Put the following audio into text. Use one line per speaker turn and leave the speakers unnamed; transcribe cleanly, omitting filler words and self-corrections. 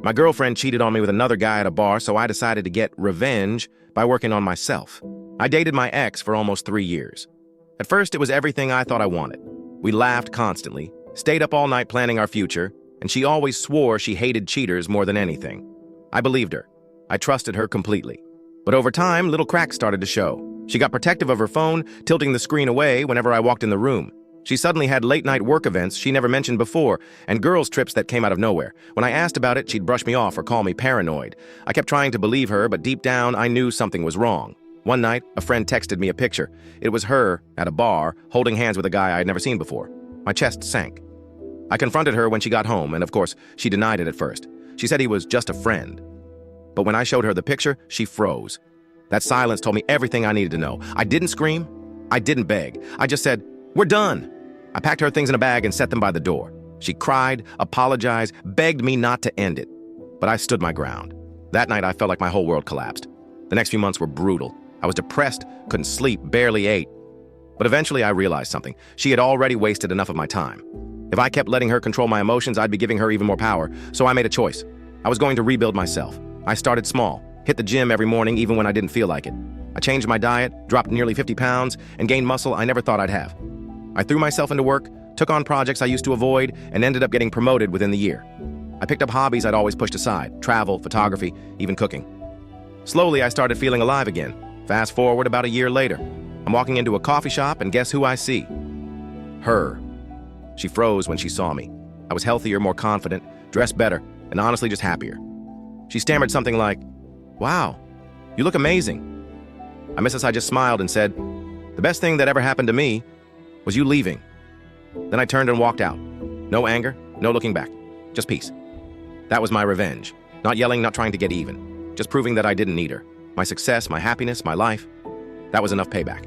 My girlfriend cheated on me with another guy at a bar, so I decided to get revenge by working on myself. I dated my ex for almost 3 years. At first, it was everything I thought I wanted. We laughed constantly, stayed up all night planning our future, and she always swore she hated cheaters more than anything. I believed her. I trusted her completely. But over time, little cracks started to show. She got protective of her phone, tilting the screen away whenever I walked in the room. She suddenly had late-night work events she never mentioned before, and girls' trips that came out of nowhere. When I asked about it, she'd brush me off or call me paranoid. I kept trying to believe her, but deep down, I knew something was wrong. One night, a friend texted me a picture. It was her, at a bar, holding hands with a guy I had never seen before. My chest sank. I confronted her when she got home, and of course, she denied it at first. She said he was just a friend. But when I showed her the picture, she froze. That silence told me everything I needed to know. I didn't scream. I didn't beg. I just said, "We're done." I packed her things in a bag and set them by the door. She cried, apologized, begged me not to end it. But I stood my ground. That night, I felt like my whole world collapsed. The next few months were brutal. I was depressed, couldn't sleep, barely ate. But eventually, I realized something. She had already wasted enough of my time. If I kept letting her control my emotions, I'd be giving her even more power. So I made a choice. I was going to rebuild myself. I started small, hit the gym every morning even when I didn't feel like it. I changed my diet, dropped nearly 50 pounds, and gained muscle I never thought I'd have. I threw myself into work, took on projects I used to avoid, and ended up getting promoted within the year. I picked up hobbies I'd always pushed aside: travel, photography, even cooking. Slowly, I started feeling alive again. Fast forward about a year later. I'm walking into a coffee shop, and guess who I see? Her. She froze when she saw me. I was healthier, more confident, dressed better, and honestly just happier. She stammered something like, "Wow, you look amazing." I just smiled and said, "The best thing that ever happened to me was you leaving." Then I turned and walked out. No anger, no looking back, just peace. That was my revenge. Not yelling, not trying to get even. Just proving that I didn't need her. My success, my happiness, my life. That was enough payback.